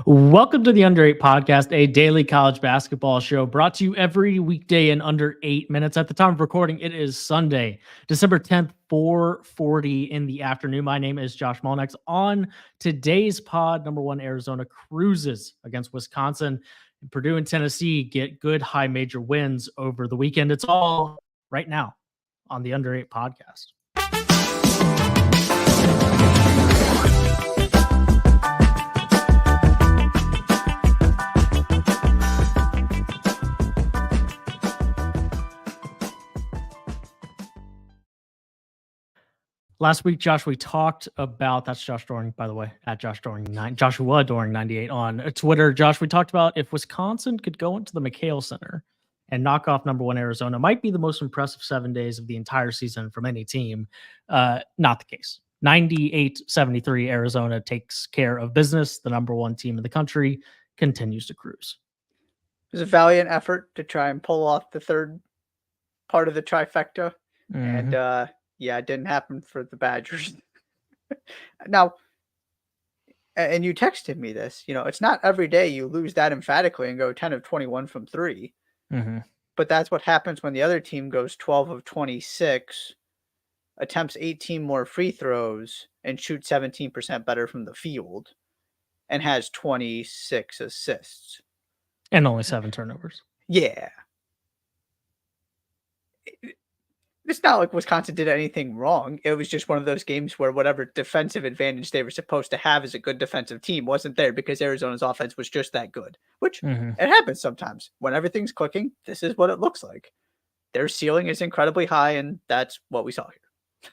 Welcome to the Under 8 Podcast, a daily college basketball show brought to you every weekday in under 8 minutes. At the time of recording, it is Sunday, December 10th, 4:40 in the afternoon. My name is Josh Mullenix. On today's pod, number one, Arizona cruises against Wisconsin. Purdue and Tennessee get good high major wins over the weekend. It's all right now on the Under 8 Podcast. Last week, Josh, we talked about, that's Josh Doering, by the way, at Joshua Doering 98 on Twitter. Josh, we talked about if Wisconsin could go into the McHale Center and knock off number one Arizona, might be the most impressive 7 days of the entire season from any team. Not the case. 98-73, Arizona takes care of business. The number one team in the country continues to cruise. It was a valiant effort to try and pull off the third part of the trifecta. Mm-hmm. And, yeah, it didn't happen for the Badgers. Now, and you texted me this, it's not every day you lose that emphatically and go 10 of 21 from three. Mm-hmm. But that's what happens when the other team goes 12 of 26, attempts 18 more free throws, and shoots 17% better from the field, and has 26 assists. And only 7 turnovers. Yeah. It's not like Wisconsin did anything wrong. It was just one of those games where whatever defensive advantage they were supposed to have as a good defensive team wasn't there because Arizona's offense was just that good, which it happens sometimes. When everything's clicking, this is what it looks like. Their ceiling is incredibly high, and that's what we saw here.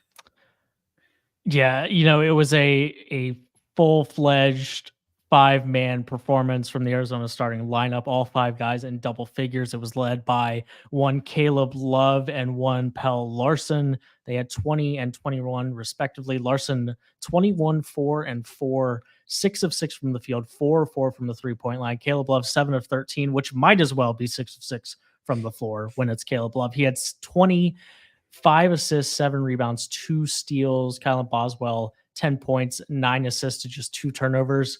Yeah, it was a full-fledged 5-man performance from the Arizona starting lineup, all 5 guys in double figures. It was led by one Caleb Love and one Pell Larson. They had 20 and 21 respectively. Larson 21, 4 and 4, 6 of 6 from the field, 4 of 4 from the 3-point line. Caleb Love 7 of 13, which might as well be 6 of 6 from the floor when it's Caleb Love. He had 25 assists, 7 rebounds, 2 steals. Kylan Boswell 10 points, 9 assists to just 2 turnovers.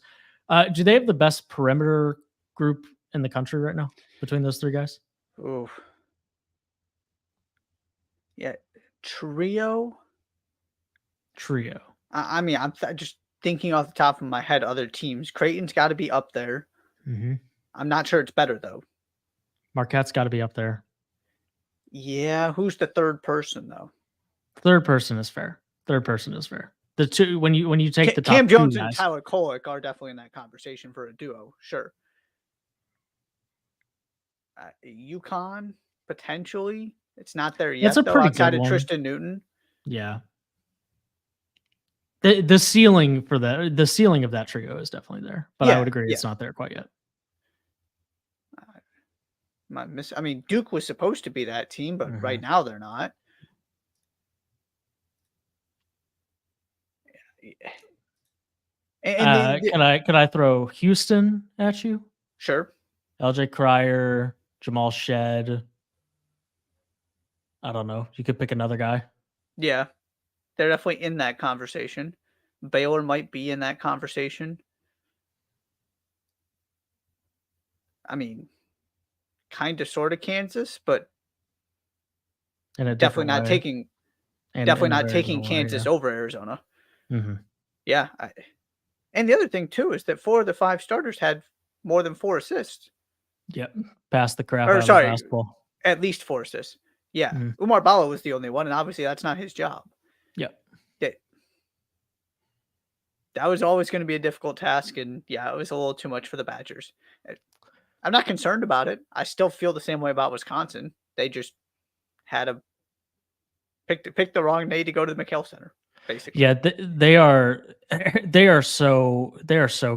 Do they have the best perimeter group in the country right now between those 3 guys? Ooh. Yeah. Trio. I mean, I'm just thinking off the top of my head, other teams. Creighton's got to be up there. Mm-hmm. I'm not sure it's better, though. Marquette's got to be up there. Yeah. Who's the third person, though? Third person is fair. The two, when you take the top Cam Jones 2 and guys, Tyler Kolek are definitely in that conversation for a duo. Sure. UConn, potentially. It's not there yet. That's a pretty outside good of one. Tristan Newton. Yeah. The ceiling for the ceiling of that trio is definitely there, but I would agree it's not there quite yet. I mean, Duke was supposed to be that team, but right now they're not. Can I throw Houston at you? Sure. LJ Cryer, Jamal Shed. I don't know. You could pick another guy. Yeah. They're definitely in that conversation. Baylor might be in that conversation. I mean, kind of sort of Kansas, but definitely not taking Kansas over Arizona. Mm-hmm. Yeah. And the other thing, too, is that 4 of the 5 starters had more than 4 assists. Yep. Passed the crap out of the basketball. At least 4 assists. Yeah. Mm-hmm. Umar Bala was the only one, and obviously that's not his job. Yep. That was always going to be a difficult task, and yeah, it was a little too much for the Badgers. I'm not concerned about it. I still feel the same way about Wisconsin. They just had a pick the wrong day to go to the McHale Center, basically. Yeah, they are so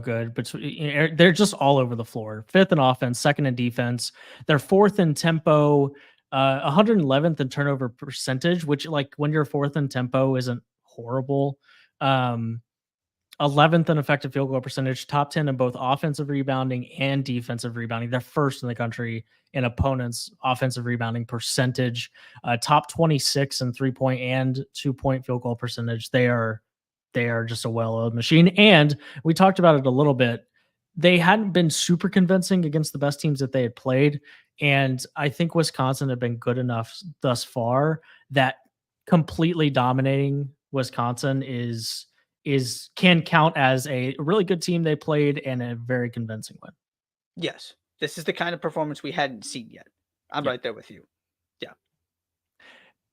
good, but they're just all over the floor. 5th in offense, 2nd in defense. They're 4th in tempo, 111th in turnover percentage, which, like, when you're 4th in tempo isn't horrible. 11th in effective field goal percentage, top 10 in both offensive rebounding and defensive rebounding. They're 1st in the country in opponents' offensive rebounding percentage, top 26 in 3-point and 2-point field goal percentage. They are just a well-oiled machine. And we talked about it a little bit. they hadn't been super convincing against the best teams that they had played. And I think Wisconsin had been good enough thus far that completely dominating Wisconsin can count as a really good team they played and a very convincing win. Yes. This is the kind of performance we hadn't seen yet. I'm right there with you. Yeah.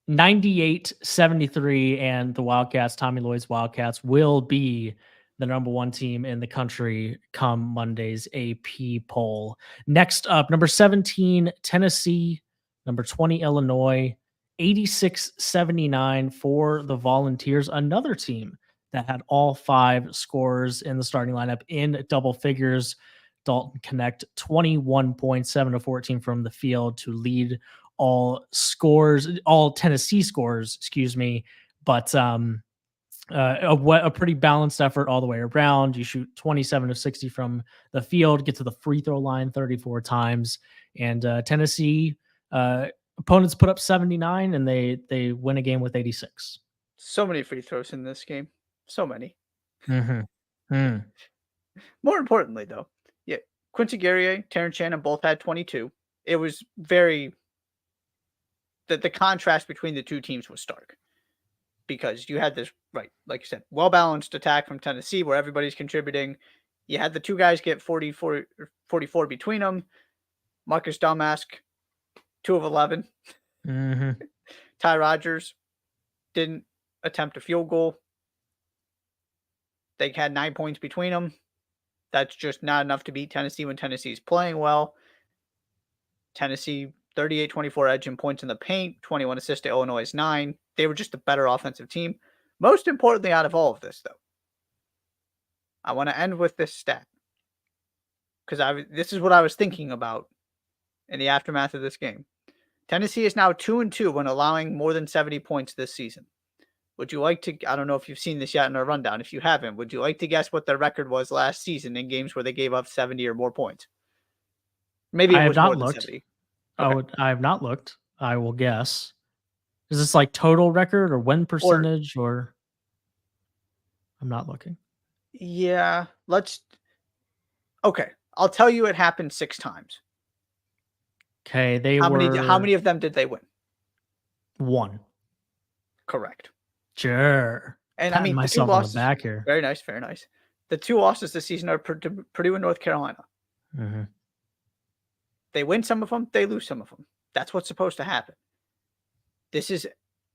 98-73, and the Wildcats, Tommy Lloyd's Wildcats, will be the number one team in the country come Monday's AP poll. Next up, number 17, Tennessee, number 20, Illinois, 86-79 for the Volunteers, another team that had all 5 scorers in the starting lineup in double figures. Dalton Connect, 21 points, 7 to 14 from the field to lead all Tennessee scores, excuse me. But a pretty balanced effort all the way around. You shoot 27 of 60 from the field, get to the free throw line 34 times, and Tennessee opponents put up 79, and they win a game with 86. So many free throws in this game. So many. Mm-hmm. More importantly, though, yeah, Quincy Guerrier, Terrence Shannon both had 22. It was very the contrast between the two teams was stark. Because you had this, right, like you said, well-balanced attack from Tennessee where everybody's contributing. You had the two guys get 44 between them. Marcus Domask, 2 of 11. Mm-hmm. Ty Rogers didn't attempt a field goal. They had 9 points between them. That's just not enough to beat Tennessee when Tennessee's playing well. Tennessee, 38-24 edge in points in the paint, 21 assists to Illinois' 9. They were just a better offensive team. Most importantly out of all of this, though, I want to end with this stat. Because this is what I was thinking about in the aftermath of this game. Tennessee is now 2-2 when allowing more than 70 points this season. Would you like to, I don't know if you've seen this yet in our rundown. If you haven't, would you like to guess what their record was last season in games where they gave up 70 or more points? Maybe it was more than 70. Okay. I have not looked. I will guess. Is this like total record or win percentage or I'm not looking. Yeah, okay. I'll tell you it happened 6 times. Okay, how many of them did they win? 1. Correct. Sure. And patting myself on the back here. Very nice, very nice. The 2 losses this season are Purdue and North Carolina. Mm-hmm. They win some of them, they lose some of them. That's what's supposed to happen. This is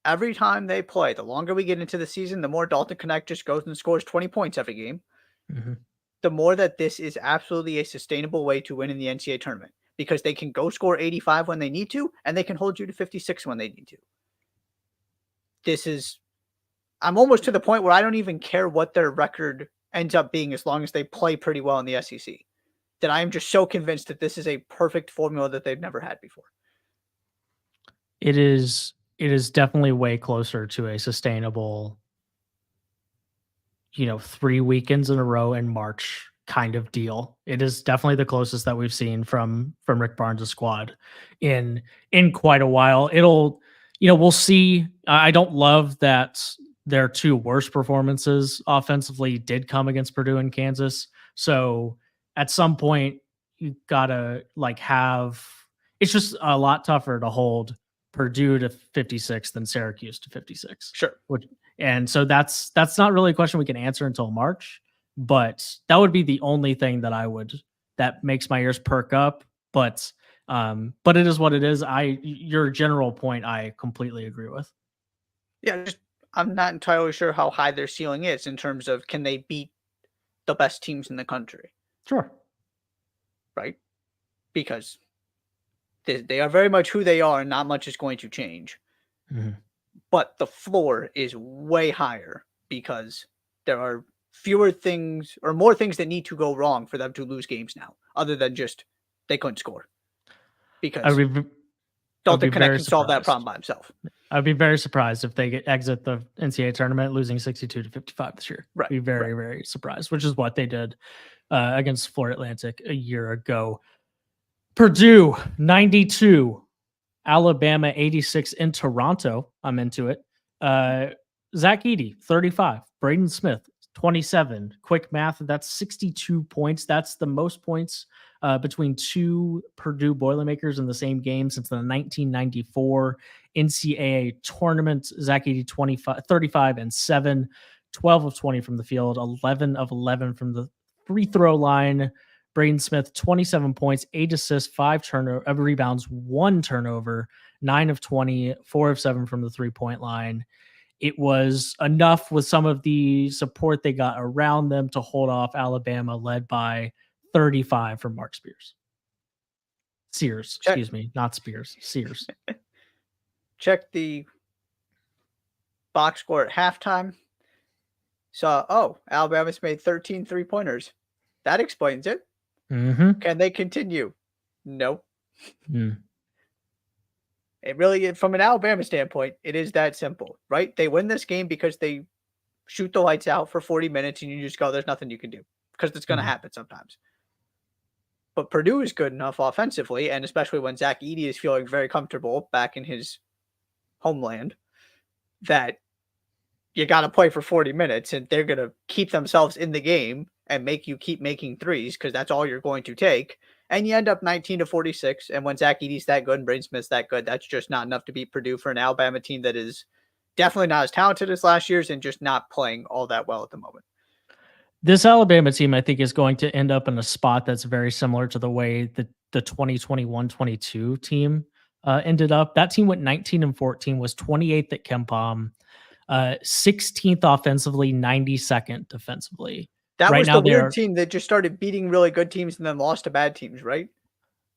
every time they play. The longer we get into the season, the more Dalton Connect just goes and scores 20 points every game. Mm-hmm. The more that this is absolutely a sustainable way to win in the NCAA tournament because they can go score 85 when they need to, and they can hold you to 56 when they need to. I'm almost to the point where I don't even care what their record ends up being as long as they play pretty well in the SEC. That I am just so convinced that this is a perfect formula that they've never had before. It is definitely way closer to a sustainable, 3 weekends in a row in March kind of deal. It is definitely the closest that we've seen from Rick Barnes' squad in quite a while. We'll see. I don't love that their 2 worst performances offensively did come against Purdue and Kansas. So at some point you gotta it's just a lot tougher to hold Purdue to 56 than Syracuse to 56. Sure. And so that's not really a question we can answer until March, but that would be the only thing that makes my ears perk up. But it is what it is. Your general point, I completely agree with. Yeah. I'm not entirely sure how high their ceiling is in terms of can they beat the best teams in the country? Sure. Right. Because they are very much who they are and not much is going to change. Mm-hmm. But the floor is way higher because there are fewer things or more things that need to go wrong for them to lose games now, other than just they couldn't score. Because Dalton Connect can solve that problem by himself. I'd be very surprised if they exit the NCAA tournament losing 62-55 this year. Right. I'd be very, very surprised, which is what they did against Florida Atlantic a year ago. Purdue, 92. Alabama, 86 in Toronto. I'm into it. Zach Edey, 35. Braden Smith, 27. Quick math, that's 62 points. That's the most points between two Purdue Boilermakers in the same game since the 1994 NCAA tournament. Zach Edey, 35 and 7, 12 of 20 from the field, 11 of 11 from the free throw line. Braden Smith, 27 points, 8 assists, 5 rebounds, 1 turnover, 9 of 20, 4 of 7 from the three-point line. It was enough with some of the support they got around them to hold off Alabama, led by 35 from Mark Sears, excuse me, not Spears, Sears. Check the box score at halftime. Saw, Alabama's made 13 3-pointers. That explains it. Mm-hmm. Can they continue? No. Mm. It really, from an Alabama standpoint, it is that simple, right? They win this game because they shoot the lights out for 40 minutes and you just go, there's nothing you can do, because it's going to happen sometimes. But Purdue is good enough offensively, and especially when Zach Edey is feeling very comfortable back in his homeland, that you got to play for 40 minutes and they're going to keep themselves in the game and make you keep making threes because that's all you're going to take. And you end up 19-46. And when Zach Edey's that good and Braden Smith's that good, that's just not enough to beat Purdue for an Alabama team that is definitely not as talented as last year's and just not playing all that well at the moment. This Alabama team, I think, is going to end up in a spot that's very similar to the way that the 2021-22 team ended up. That team went 19-14, was 28th at KenPom, 16th offensively, 92nd defensively. That was the weird team that just started beating really good teams and then lost to bad teams, right?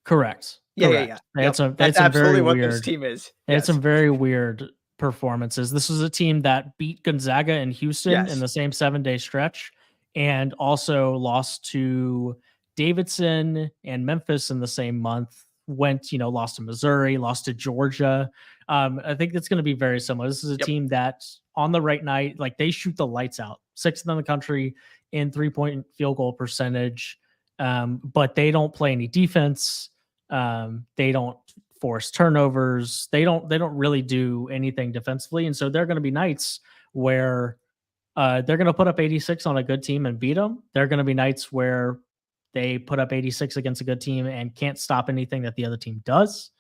Correct. Yeah. That's absolutely what this team is. They had some very weird performances. This was a team that beat Gonzaga and Houston in the same 7-day stretch, and also lost to Davidson and Memphis in the same month. Lost to Missouri, lost to Georgia. I think it's going to be very similar. This is a team that on the right night, like, they shoot the lights out. 6th in the country in 3-point field goal percentage. But they don't play any defense. They don't force turnovers. They don't really do anything defensively. And so there are going to be nights where they're going to put up 86 on a good team and beat them. There are going to be nights where they put up 86 against a good team and can't stop anything that the other team does,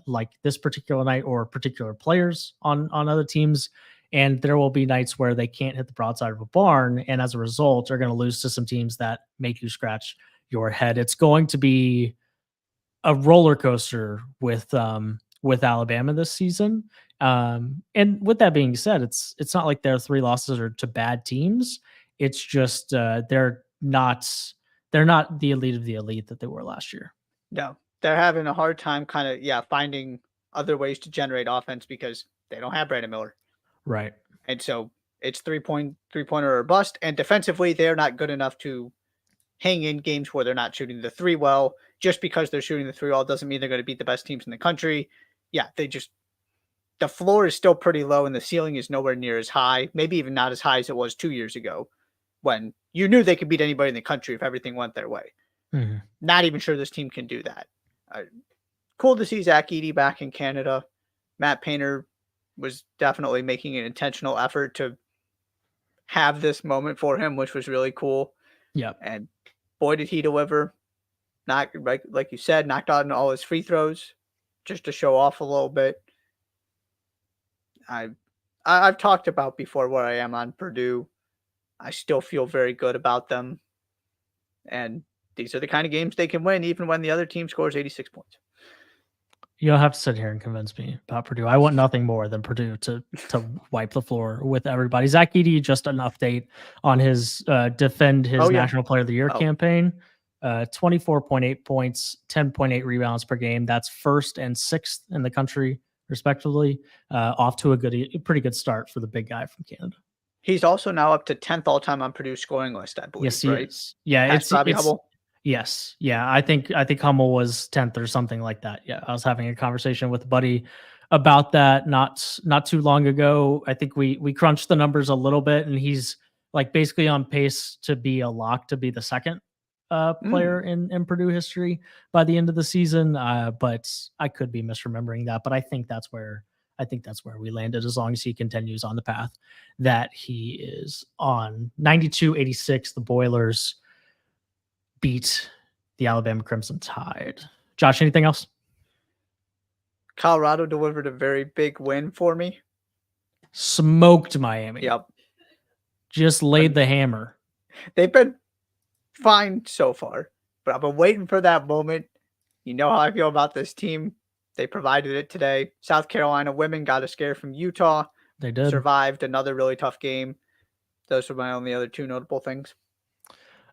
like this particular night, or particular players on other teams. And there will be nights where they can't hit the broadside of a barn, and as a result, are going to lose to some teams that make you scratch your head. It's going to be a roller coaster with Alabama this season. And with that being said, it's not like their 3 losses are to bad teams. It's just they're not the elite of the elite that they were last year. No, they're having a hard time finding other ways to generate offense because they don't have Brandon Miller. Right. And so it's three-pointer or bust. And defensively, they're not good enough to hang in games where they're not shooting the 3 well. Just because they're shooting the 3 well doesn't mean they're going to beat the best teams in the country. Yeah, the floor is still pretty low and the ceiling is nowhere near as high, maybe even not as high as it was 2 years ago when you knew they could beat anybody in the country if everything went their way. Mm-hmm. Not even sure this team can do that. Cool to see Zach Edey back in Canada. Matt Painter was definitely making an intentional effort to have this moment for him, which was really cool. Yeah. And boy, did he deliver. Not like you said, knocked out all his free throws just to show off a little bit. I've talked about before where I am on Purdue. I still feel very good about them. And these are the kind of games they can win even when the other team scores 86 points. You don't have to sit here and convince me about Purdue. I want nothing more than Purdue to wipe the floor with everybody. Zach Edey, just an update on his defend his National Player of the Year campaign. 24.8 points, 10.8 rebounds per game. That's 1st and 6th in the country, respectively. Off to a pretty good start for the big guy from Canada. He's also now up to 10th all-time on Purdue's scoring list, I believe. Yes, he is. Yeah, it's Bobby Hummel. Yes. Yeah. I think Hummel was 10th or something like that. Yeah. I was having a conversation with a buddy about that not too long ago. I think we crunched the numbers a little bit, and he's like basically on pace to be a lock to be the 2nd player in Purdue history by the end of the season. But I could be misremembering that, but I think that's where I think that's where we landed as long as he continues on the path that he is on. 92-86, the Boilers beat the Alabama Crimson Tide. Josh, anything else? Colorado delivered a very big win for me. Smoked Miami. Yep. Just laid the hammer. They've been fine so far, but I've been waiting for that moment. You know how I feel about this team. They provided it today. South Carolina women got a scare from Utah. They did. Survived another really tough game. Those were my only other two notable things.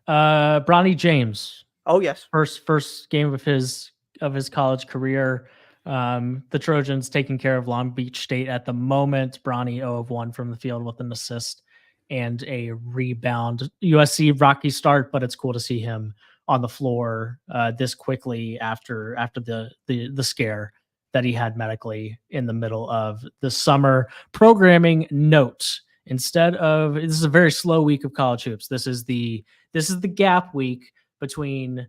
Bronny James. Oh, yes. First game of his college career. The Trojans taking care of Long Beach State at the moment. Bronny 0 of 1 from the field with an assist and a rebound. USC rocky start, but it's cool to see him on the floor this quickly after the scare that he had medically in the middle of the summer. Programming note: instead of, this is a very slow week of college hoops. This is the gap week between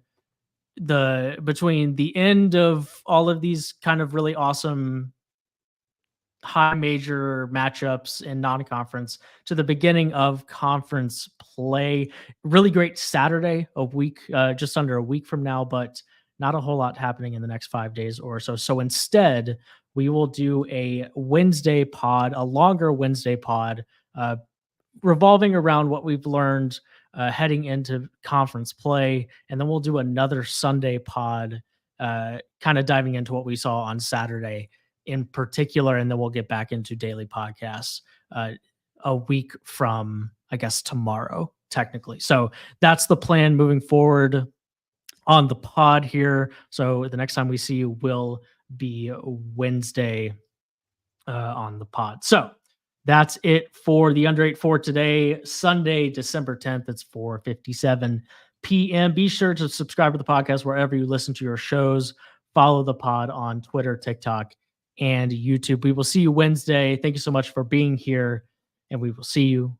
the end of all of these kind of really awesome high major matchups in non-conference to the beginning of conference play. Really great Saturday, a week, just under a week from now, but not a whole lot happening in the next 5 days or so. So instead, we will do a Wednesday pod, a longer Wednesday pod, revolving around what we've learned heading into conference play. And then we'll do another Sunday pod, kind of diving into what we saw on Saturday in particular. And then we'll get back into daily podcasts a week from, I guess, tomorrow, technically. So that's the plan moving forward on the pod here. So the next time we see you will be Wednesday on the pod. So that's it for the Under 8 for today, Sunday, December 10th. It's 4:57 p.m. Be sure to subscribe to the podcast wherever you listen to your shows. Follow the pod on Twitter, TikTok, and YouTube. We will see you Wednesday. Thank you so much for being here, and we will see you